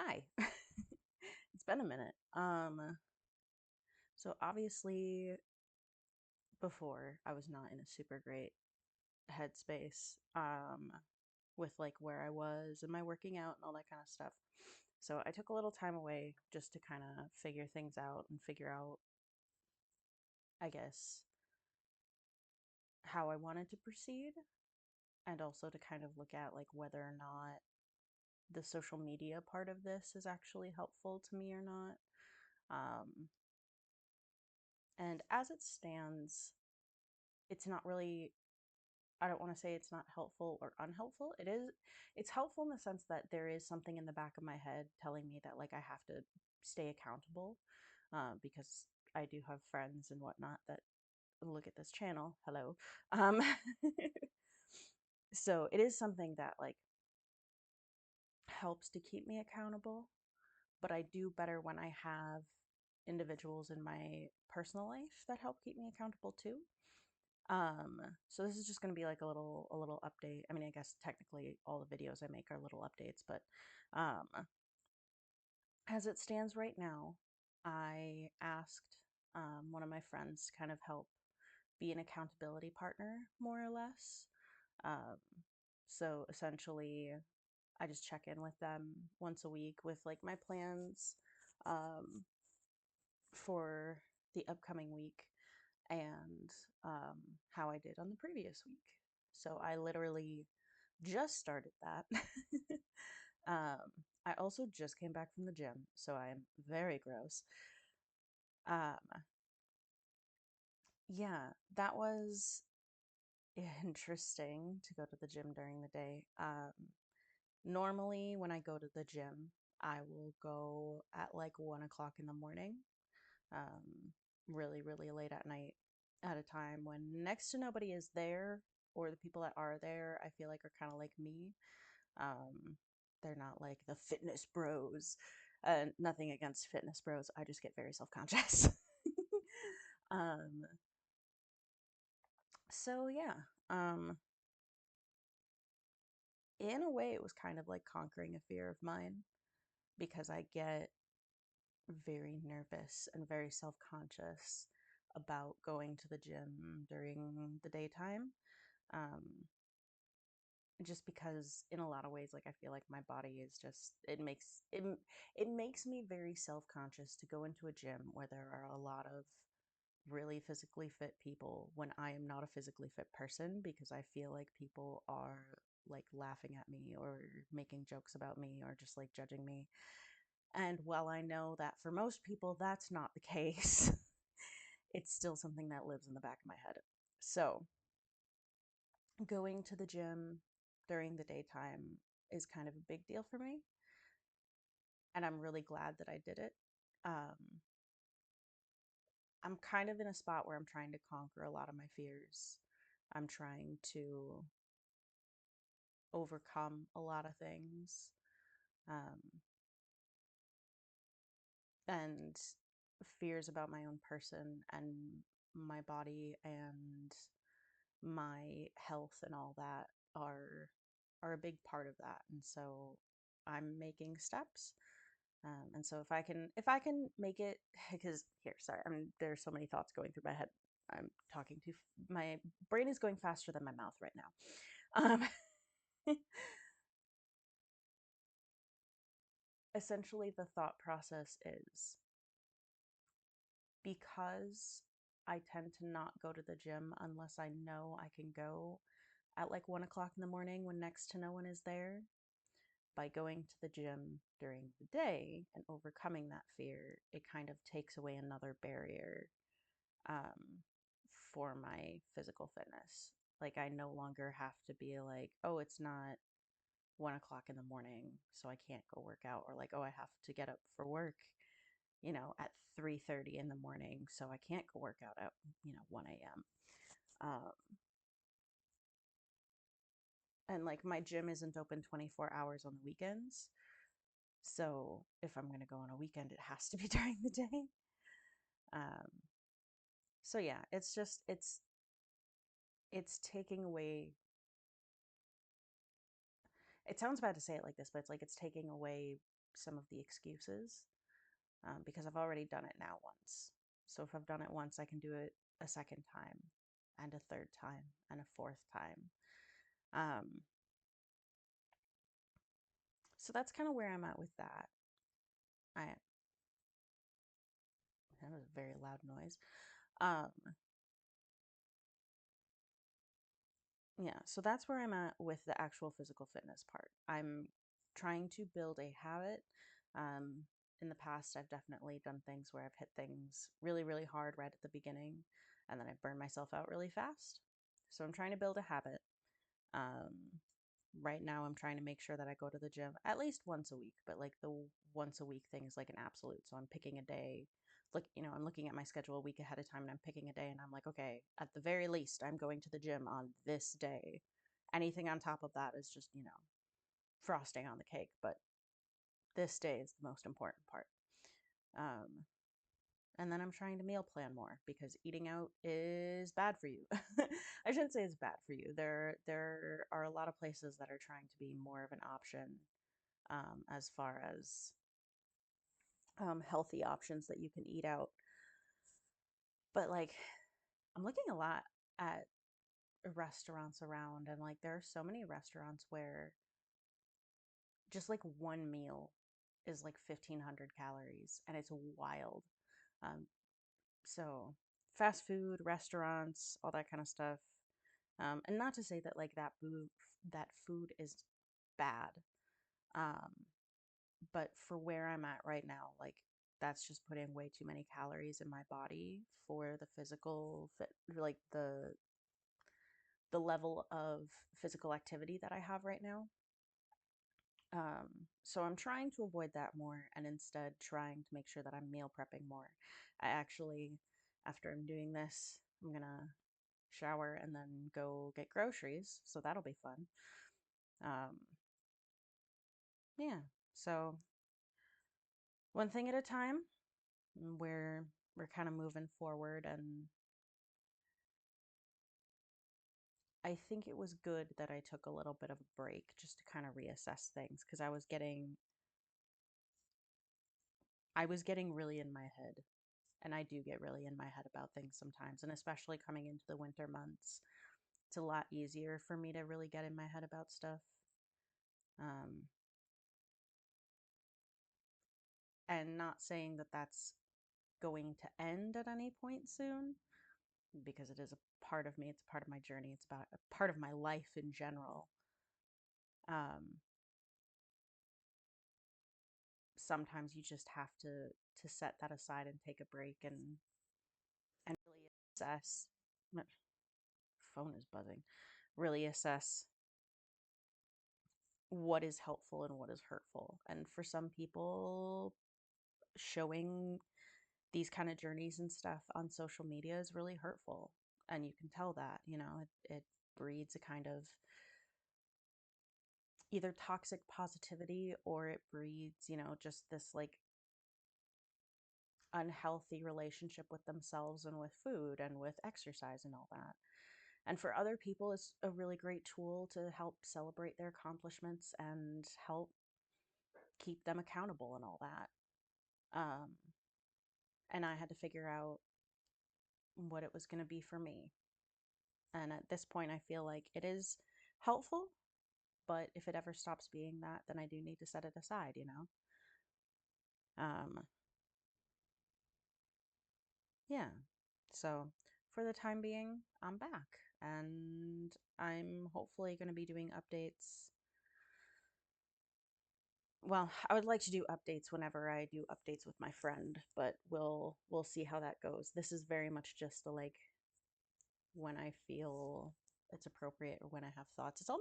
Hi. It's been a minute. So obviously before I was not in a super great headspace with like where I was and my working out and all that kind of stuff. So I took a little time away just to kind of figure things out and figure out, I guess, how I wanted to proceed, and also to kind of look at like whether or not the social media part of this is actually helpful to me or not. Um and as it stands, it's not really, I don't want to say it's not helpful or unhelpful. It's helpful in the sense that there is something in the back of my head telling me that like I have to stay accountable, because I do have friends and whatnot that look at this channel. Hello. Um, so it is something that like helps to keep me accountable, but I do better when I have individuals in my personal life that help keep me accountable too. Um, so this is just going to be like a little update. I mean, I guess technically all the videos I make are little updates, but um, as it stands right now, I asked one of my friends to kind of help be an accountability partner, more or less. Um, so essentially, I just check in with them once a week with like my plans um, for the upcoming week and how I did on the previous week. So I literally just started that. I also just came back from the gym, so I am very gross. Um, yeah, that was interesting to go to the gym during the day. Normally, when I go to the gym, I will go at like 1 o'clock in the morning, um, really, really late at night, at a time when next to nobody is there, or the people that are there, I feel like are kind of like me. Um, they're not like the fitness bros. Nothing against fitness bros. I just get very self conscious. um, so yeah, um, in a way, it was kind of like conquering a fear of mine because I get very nervous and very self conscious about going to the gym during the daytime. Um, just because in a lot of ways, like I feel like my body is just, it makes me very self-conscious to go into a gym where there are a lot of really physically fit people when I am not a physically fit person, because I feel like people are like laughing at me or making jokes about me or just like judging me. And while I know that for most people that's not the case, it's still something that lives in the back of my head. So going to the gym during the daytime is kind of a big deal for me, and I'm really glad that I did it. Um, I'm kind of in a spot where I'm trying to conquer a lot of my fears. I'm trying to overcome a lot of things, um, and fears about my own person and my body and my health and all that are a big part of that. And so I'm making steps. And so if I can make it, because here, sorry, there's so many thoughts going through my head. I'm talking to my brain is going faster than my mouth right now. Essentially, the thought process is, because I tend to not go to the gym unless I know I can go at like 1 o'clock in the morning when next to no one is there. By going to the gym during the day and overcoming that fear, it kind of takes away another barrier, um, for my physical fitness. Like, I no longer have to be like, oh, it's not 1 o'clock in the morning, so I can't go work out, or like, oh, I have to get up for work, at 3:30 in the morning, so I can't go work out at 1 a.m. And like my gym isn't open 24 hours on the weekends. So if I'm going to go on a weekend, it has to be during the day. Um, so yeah, it's taking away. It sounds bad to say it like this, but it's like it's taking away some of the excuses, because I've already done it now once. So if I've done it once, I can do it a second time, and a third time, and a fourth time. Um, so that's kind of where I'm at with that. I That was a very loud noise. Um, yeah, so that's where I'm at with the actual physical fitness part. I'm trying to build a habit. Um, in the past, I've definitely done things where I've hit things really, really hard right at the beginning, and then I burn myself out really fast. So I'm trying to build a habit. Um, right now, I'm trying to make sure that I go to the gym at least once a week, but like the once a week thing is like an absolute. So I'm picking a day. Like, I'm looking at my schedule a week ahead of time and I'm picking a day and I'm like, okay, at the very least, I'm going to the gym on this day. Anything on top of that is just, frosting on the cake. But this day is the most important part. Um, and then I'm trying to meal plan more because eating out is bad for you. I shouldn't say it's bad for you. There are a lot of places that are trying to be more of an option, as far as healthy options that you can eat out. But like, I'm looking a lot at restaurants around, and like, there are so many restaurants where just like one meal is like 1,500 calories, and it's wild. Um, so fast food, restaurants, all that kind of stuff. And not to say that like that food is bad. Um, but for where I'm at right now, like, that's just putting way too many calories in my body for the physical fit, like the level of physical activity that I have right now. So I'm trying to avoid that more and instead trying to make sure that I'm meal prepping more. I actually, after I'm doing this, I'm gonna shower and then go get groceries, so that'll be fun. Um, yeah, so one thing at a time. We're kind of moving forward, and I think it was good that I took a little bit of a break just to kind of reassess things because I was getting really in my head, and I do get really in my head about things sometimes, and especially coming into the winter months, it's a lot easier for me to really get in my head about stuff. Um, and not saying that that's going to end at any point soon, because it is a part of me, it's a part of my journey, it's about a part of my life in general. Um, Sometimes you just have to set that aside and take a break and really assess. My phone is buzzing. Really assess what is helpful and what is hurtful. And for some people, showing these kind of journeys and stuff on social media is really hurtful. And you can tell that, it breeds a kind of either toxic positivity, or it breeds, just this like unhealthy relationship with themselves and with food and with exercise and all that. And for other people, it's a really great tool to help celebrate their accomplishments and help keep them accountable and all that. Um, and I had to figure out what it was going to be for me. And at this point, I feel like it is helpful, but if it ever stops being that, then I do need to set it aside. Um, yeah. So for the time being, I'm back, and I'm hopefully going to be doing updates. Well, I would like to do updates whenever I do updates with my friend, but we'll see how that goes. This is very much just the like when I feel it's appropriate or when I have thoughts. It's all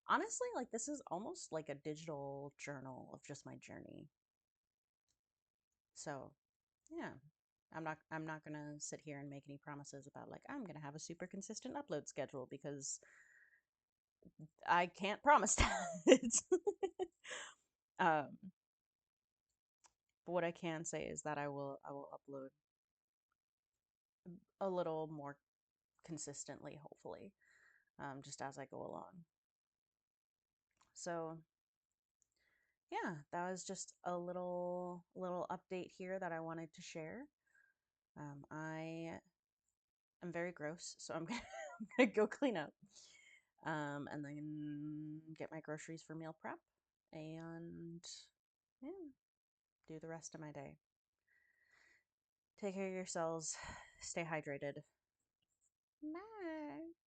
honestly like this is almost like a digital journal of just my journey. So, yeah. I'm not going to sit here and make any promises about like I'm going to have a super consistent upload schedule because I can't promise that. um but what I can say is that I will upload a little more consistently, hopefully, just as I go along. So, yeah, that was just a little update here that I wanted to share. I am very gross, so I'm gonna, I'm gonna go clean up, and then get my groceries for meal prep, and yeah, do the rest of my day. Take care of yourselves. Stay hydrated. Bye.